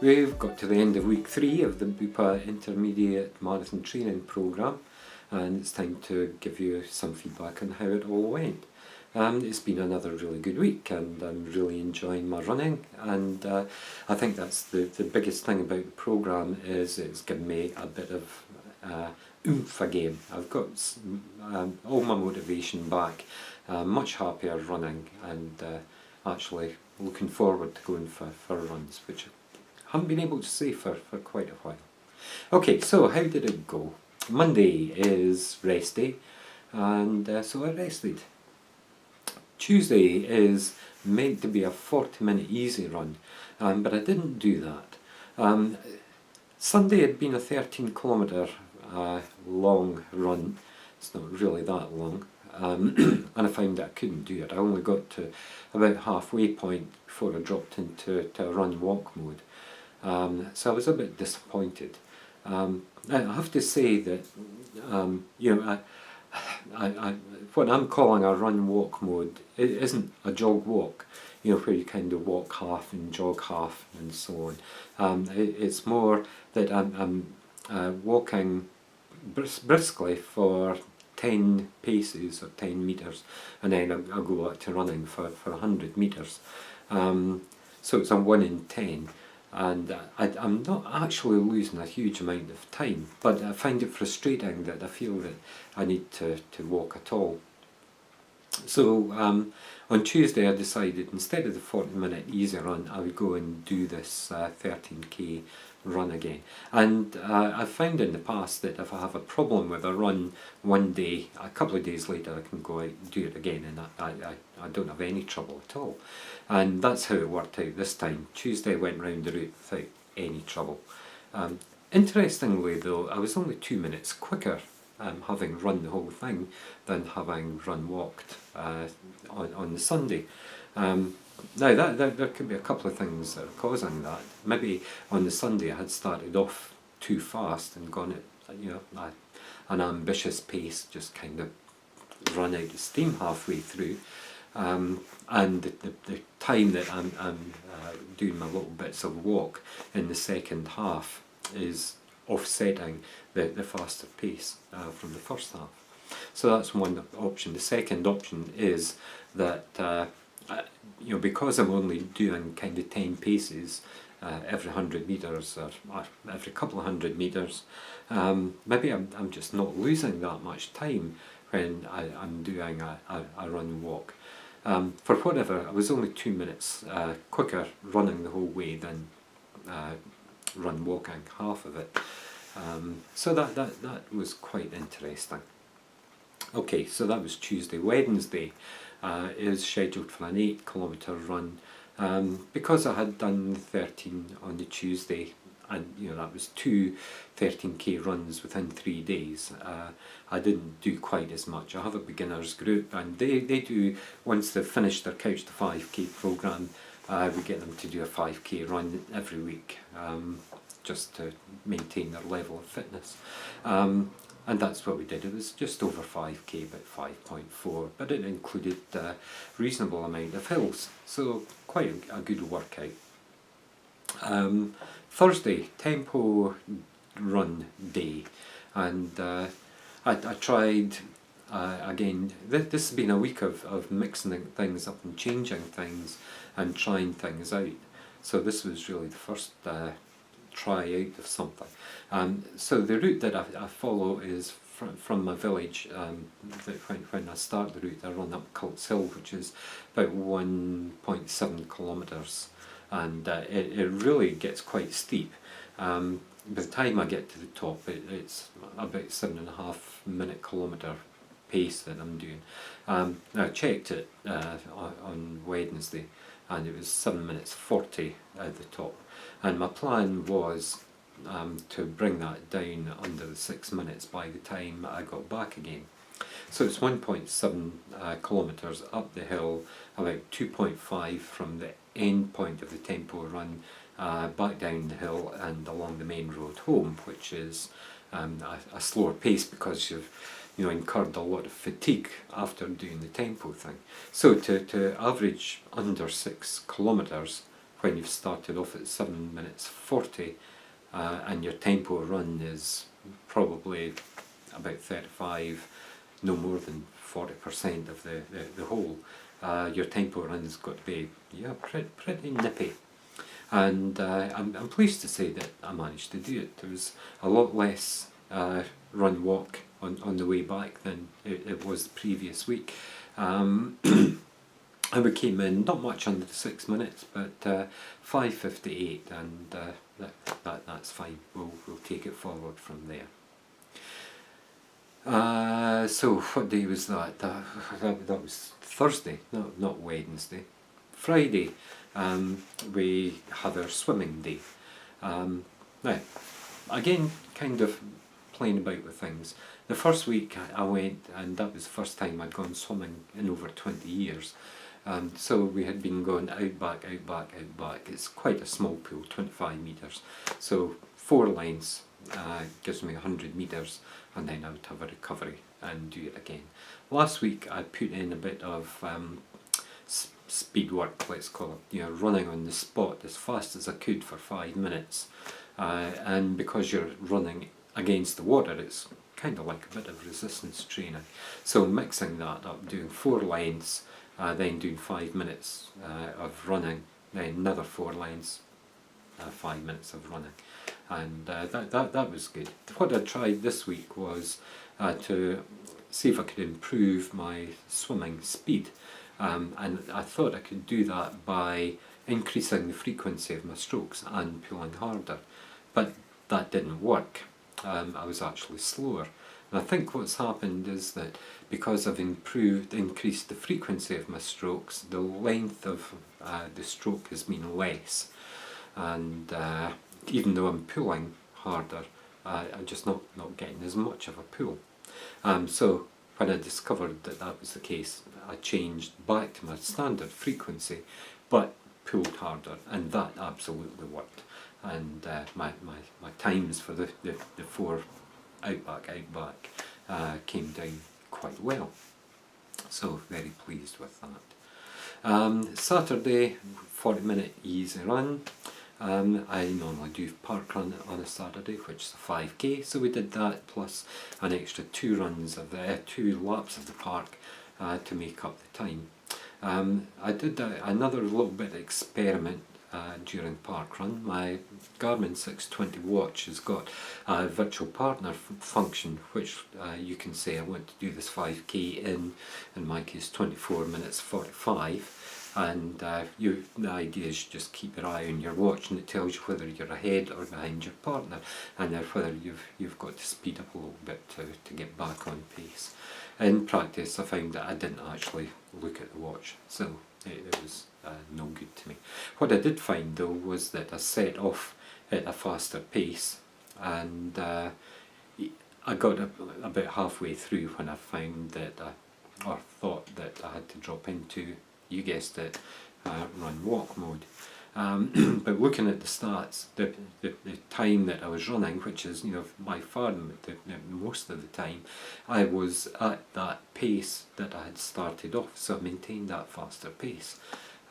We've got to the end of week 3 of the BUPA Intermediate Marathon Training Programme, and it's time to give you some feedback on how it all went. It's been another really good week, and I'm really enjoying my running, and I think that's the biggest thing about the programme is it's given me a bit of oomph again. I've got all my motivation back, much happier running, and actually looking forward to going for runs, which I haven't been able to say for quite a while. Okay, so how did it go? Monday is rest day, and so I rested. Tuesday is meant to be a 40-minute easy run, but I didn't do that. Sunday had been a 13-kilometre long run. It's not really that long, and I found that I couldn't do it. I only got to about halfway point before I dropped into a run-walk mode. So I was a bit disappointed. I have to say that what I'm calling a run-walk mode, it isn't a jog-walk, where you kind of walk half and jog half and so on. It's more that I'm walking briskly for 10 paces or 10 metres, and then I'll go back to running for 100 metres. So it's a 1 in 10. And I'm not actually losing a huge amount of time, but I find it frustrating that I feel that I need to walk at all. So on Tuesday I decided instead of the 40-minute easy run I would go and do this 13k run again. And I've found in the past that if I have a problem with a run one day, a couple of days later I can go out and do it again, and I don't have any trouble at all. And that's how it worked out this time. Tuesday I went round the route without any trouble. Interestingly though, I was only 2 minutes quicker having run the whole thing than having run-walked on the Sunday. Now there could be a couple of things that are causing that. Maybe on the Sunday I had started off too fast and gone at an ambitious pace, just kind of run out of steam halfway through. And the time that I'm doing my little bits of walk in the second half is offsetting the faster pace from the first half. So that's one option. The second option is that because I'm only doing kind of 10 paces every 100 metres or every couple of 100 metres, maybe I'm just not losing that much time when I'm doing a run walk. For whatever, I was only 2 minutes quicker running the whole way than run walking half of it. So that was quite interesting. Okay, so that was Tuesday. Wednesday is scheduled for an 8-kilometre run. Because I had done 13 on the Tuesday, and that was 2 13k runs within 3 days, I didn't do quite as much. I have a beginners group, and they do, once they've finished their Couch to 5k programme, we get them to do a 5k run every week, just to maintain their level of fitness. And that's what we did. It was just over 5k, about 5.4, but it included a reasonable amount of hills, so quite a good workout. Thursday, tempo run day, and I tried again. This has been a week of mixing things up and changing things and trying things out. So this was really the first try out of something. So the route that I follow is from my village. When I start the route, I run up Cults Hill, which is about 1.7 kilometres, and it really gets quite steep. By the time I get to the top, it's about 7.5 kilometre pace that I'm doing. Now I checked it on Wednesday, and it was 7 minutes 40 at the top, and my plan was to bring that down under the 6 minutes by the time I got back again. So it's 1.7 kilometres up the hill, about 2.5 from the end point of the tempo run, back down the hill and along the main road home, which is a slower pace because you've incurred a lot of fatigue after doing the tempo thing. So to average under 6 kilometres, when you've started off at 7 minutes 40 and your tempo run is probably about 35, no more than 40% of the whole, your tempo run's got to be pretty nippy. And I'm pleased to say that I managed to do it. There was a lot less run walk on the way back than it was the previous week. And we came in not much under the 6 minutes, but 5:58, and that's fine. We'll take it forward from there. So what day was that? That was Thursday, not Wednesday. Friday, we had our swimming day. Now, again, kind of playing about with things. The first week I went, and that was the first time I'd gone swimming in over 20 years. So we had been going out back. It's quite a small pool, 25 metres. So 4 lines gives me 100 metres, and then I would have a recovery and do it again. Last week I put in a bit of speed work, let's call it, running on the spot as fast as I could for 5 minutes. And because you're running against the water, it's kind of like a bit of resistance training. So mixing that up, doing 4 lines, then doing 5 minutes of running, then another 4 lines, 5 minutes of running, and that was good. What I tried this week was to see if I could improve my swimming speed, and I thought I could do that by increasing the frequency of my strokes and pulling harder, but that didn't work. I was actually slower. And I think what's happened is that because I've increased the frequency of my strokes, the length of the stroke has been less. And even though I'm pulling harder, I'm just not getting as much of a pull. So when I discovered that was the case, I changed back to my standard frequency, but pulled harder, and that absolutely worked. And my times for the 4 out back came down quite well. So very pleased with that. Saturday, 40-minute easy run. I normally do park run on a Saturday, which is a 5k, so we did that plus an extra 2 laps of the park to make up the time. I did another little bit of experiment during park run. My Garmin 620 watch has got a virtual partner function, which you can say I want to do this 5k in my case 24 minutes 45, and the idea is just keep your eye on your watch, and it tells you whether you're ahead or behind your partner, and whether you've got to speed up a little bit to get back on pace. In practice I found that I didn't actually look at the watch, so it was no good to me. What I did find though was that I set off at a faster pace, and I got about halfway through when I found that or thought that I had to drop into, you guessed it, run walk mode. But looking at the stats, the time that I was running, which is by far the most of the time, I was at that pace that I had started off, so I maintained that faster pace,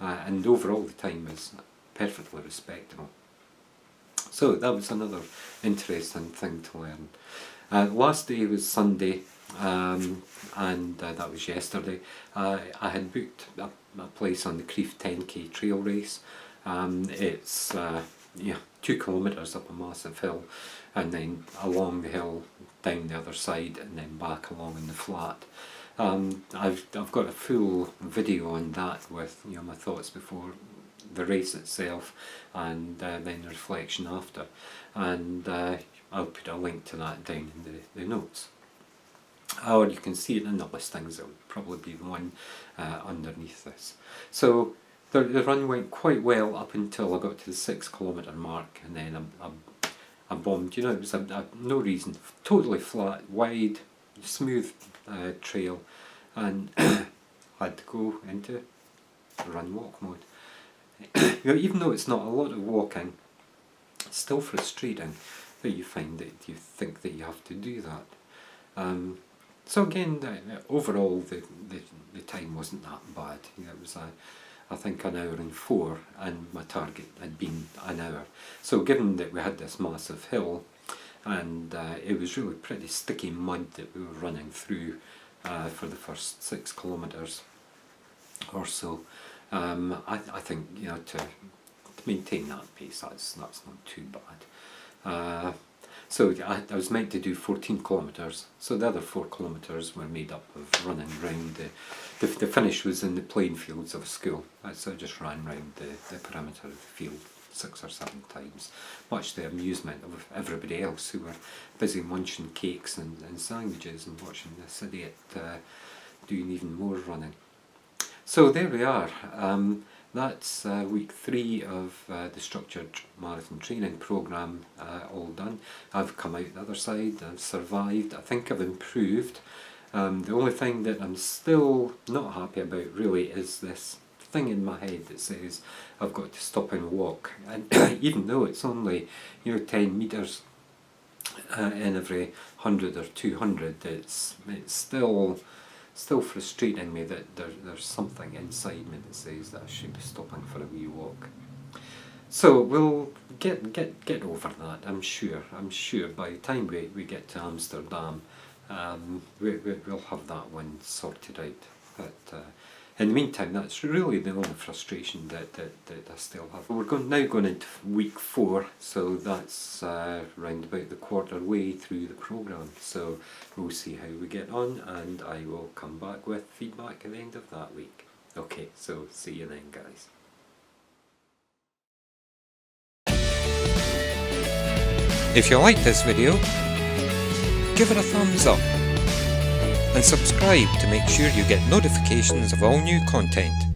and overall the time was perfectly respectable. So that was another interesting thing to learn. Last day was Sunday, and that was yesterday. I had booked a place on the Crieff 10k trail race. It's 2 kilometres up a massive hill, and then along the hill, down the other side, and then back along in the flat. I've got a full video on that with my thoughts before the race itself, and then the reflection after, and I'll put a link to that down in the notes. Or you can see it in the listings. It would probably be the one underneath this. So the run went quite well up until I got to the 6 kilometre mark, and then I bombed. It was no reason, totally flat, wide, smooth trail, and had to go into run walk mode. Even though it's not a lot of walking, it's still frustrating that you find that you think that you have to do that. So again, overall the time wasn't that bad. It was a I think an hour and 4, and my target had been an hour. So given that we had this massive hill, and it was really pretty sticky mud that we were running through for the first 6 kilometres or so, I think, you know, to maintain that pace, that's not too bad. So I was meant to do 14 kilometres, so the other 4 kilometres were made up of running round the finish was in the playing fields of school, so I just ran round the perimeter of the field 6 or 7 times, much to the amusement of everybody else who were busy munching cakes and sandwiches and watching this idiot doing even more running. So there we are. That's week 3 of the structured marathon training programme all done. I've come out the other side, I've survived, I think I've improved. The only thing that I'm still not happy about really is this thing in my head that says I've got to stop and walk, and even though it's only, you know, 10 metres in every 100 or 200, it's still frustrating me that there's something inside me that says that I should be stopping for a wee walk. So we'll get over that, I'm sure by the time we get to Amsterdam, we'll have that one sorted out. But in the meantime, that's really the only frustration that I still have. We're now going into week 4, so that's round about the quarter way through the programme. So we'll see how we get on, and I will come back with feedback at the end of that week. Okay, so see you then, guys. If you like this video, give it a thumbs up and subscribe to make sure you get notifications of all new content.